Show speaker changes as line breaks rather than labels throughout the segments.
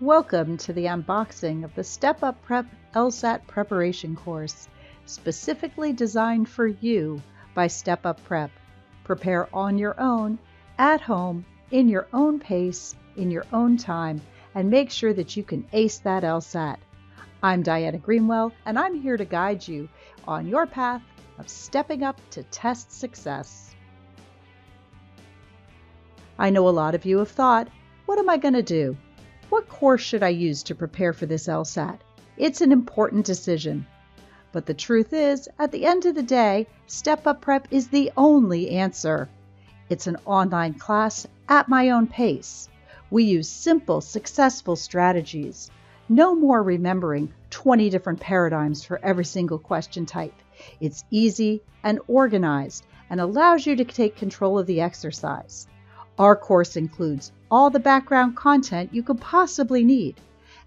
Welcome to the unboxing of the StepUp Prep LSAT preparation course, specifically designed for you by StepUp Prep. Prepare on your own, at home, in your own pace, in your own time, and make sure that you can ace that LSAT. I'm Diana Greenwell, and I'm here to guide you on your path of stepping up to test success. I know a lot of you have thought, what am I going to do? What course should I use to prepare for this LSAT? It's an important decision. But the truth is, at the end of the day, StepUp Prep is the only answer. It's an online class at my own pace. We use simple, successful strategies. No more remembering 20 different paradigms for every single question type. It's easy and organized and allows you to take control of the exercise. Our course includes all the background content you could possibly need,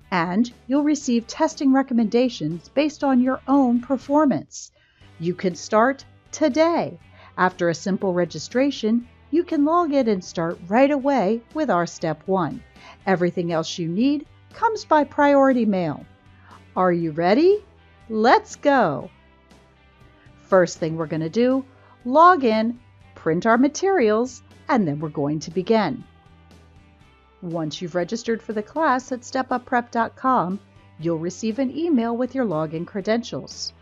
and you'll receive testing recommendations based on your own performance. You can start today. After a simple registration, you can log in and start right away with our Step 1. Everything else you need comes by priority mail. Are you ready? Let's go! First thing we're going to do, log in, print our materials, and then we're going to begin. Once you've registered for the class at stepupprep.com, you'll receive an email with your login credentials.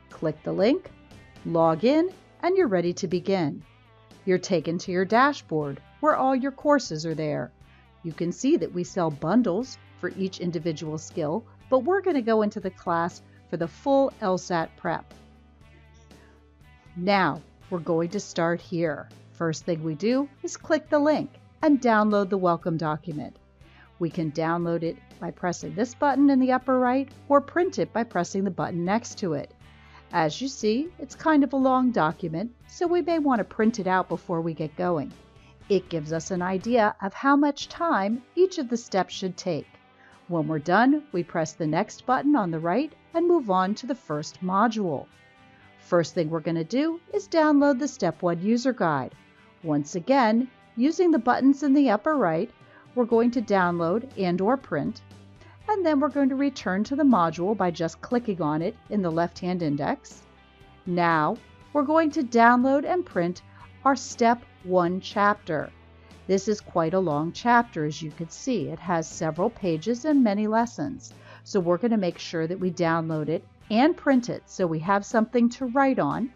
Click the link, log in, and you're ready to begin. You're taken to your dashboard where all your courses are there. You can see that we sell bundles for each individual skill, but we're going to go into the class for the full LSAT prep. Now, we're going to start here. First thing we do is click the link and download the welcome document. We can download it by pressing this button in the upper right or print it by pressing the button next to it. As you see, it's kind of a long document, so we may want to print it out before we get going. It gives us an idea of how much time each of the steps should take. When we're done, we press the next button on the right and move on to the first module. First thing we're going to do is download the Step 1 user guide. Once again, using the buttons in the upper right, we're going to download and/or print, and then we're going to return to the module by just clicking on it in the left-hand index. Now, we're going to download and print our Step 1 chapter. This is quite a long chapter, as you can see. It has several pages and many lessons, so we're going to make sure that we download it and print it so we have something to write on.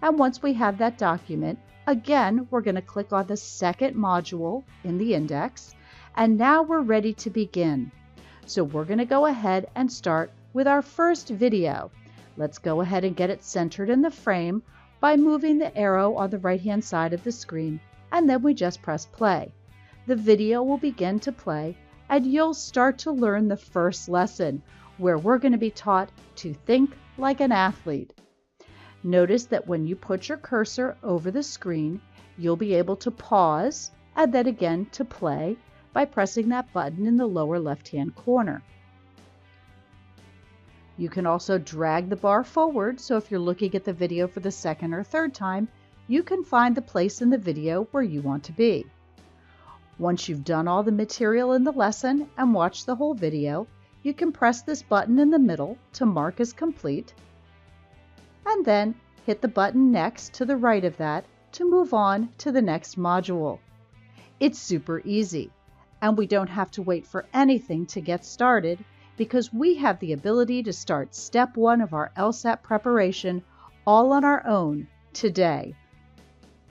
And once we have that document, again, we're going to click on the second module in the index, and now we're ready to begin. So we're going to go ahead and start with our first video. Let's go ahead and get it centered in the frame by moving the arrow on the right-hand side of the screen, and then we just press play. The video will begin to play, and you'll start to learn the first lesson, where we're going to be taught to think like an athlete. Notice that when you put your cursor over the screen, you'll be able to pause and then again to play by pressing that button in the lower left-hand corner. You can also drag the bar forward, so if you're looking at the video for the second or third time, you can find the place in the video where you want to be. Once you've done all the material in the lesson and watched the whole video, you can press this button in the middle to mark as complete, and then hit the button next to the right of that to move on to the next module. It's super easy, and we don't have to wait for anything to get started because we have the ability to start Step 1 of our LSAT preparation all on our own today.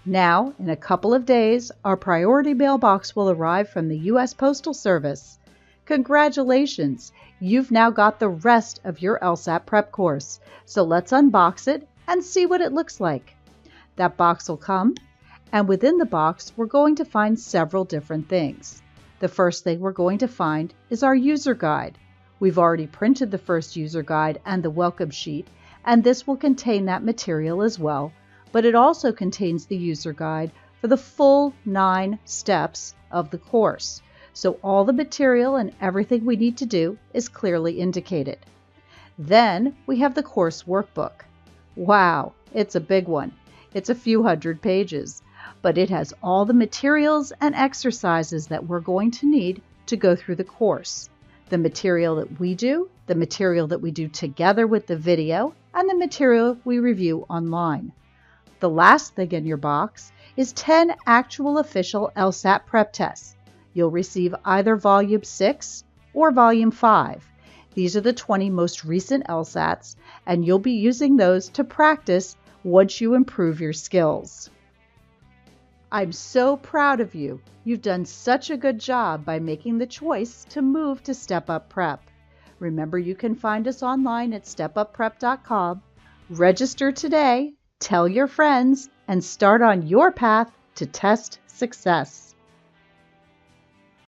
Now, in a couple of days, our priority mailbox will arrive from the U.S. Postal Service. Congratulations! You've now got the rest of your LSAT prep course. So let's unbox it and see what it looks like. That box will come, and within the box, we're going to find several different things. The first thing we're going to find is our user guide. We've already printed the first user guide and the welcome sheet, and this will contain that material as well, but it also contains the user guide for the full 9 steps of the course. So all the material and everything we need to do is clearly indicated. Then we have the course workbook. Wow, it's a big one. It's a few hundred pages, but it has all the materials and exercises that we're going to need to go through the course. The material that we do, the material that we do together with the video, and the material we review online. The last thing in your box is 10 actual official LSAT prep tests. You'll receive either Volume 6 or Volume 5. These are the 20 most recent LSATs, and you'll be using those to practice once you improve your skills. I'm so proud of you. You've done such a good job by making the choice to move to StepUp Prep. Remember, you can find us online at stepupprep.com. Register today, tell your friends, and start on your path to test success.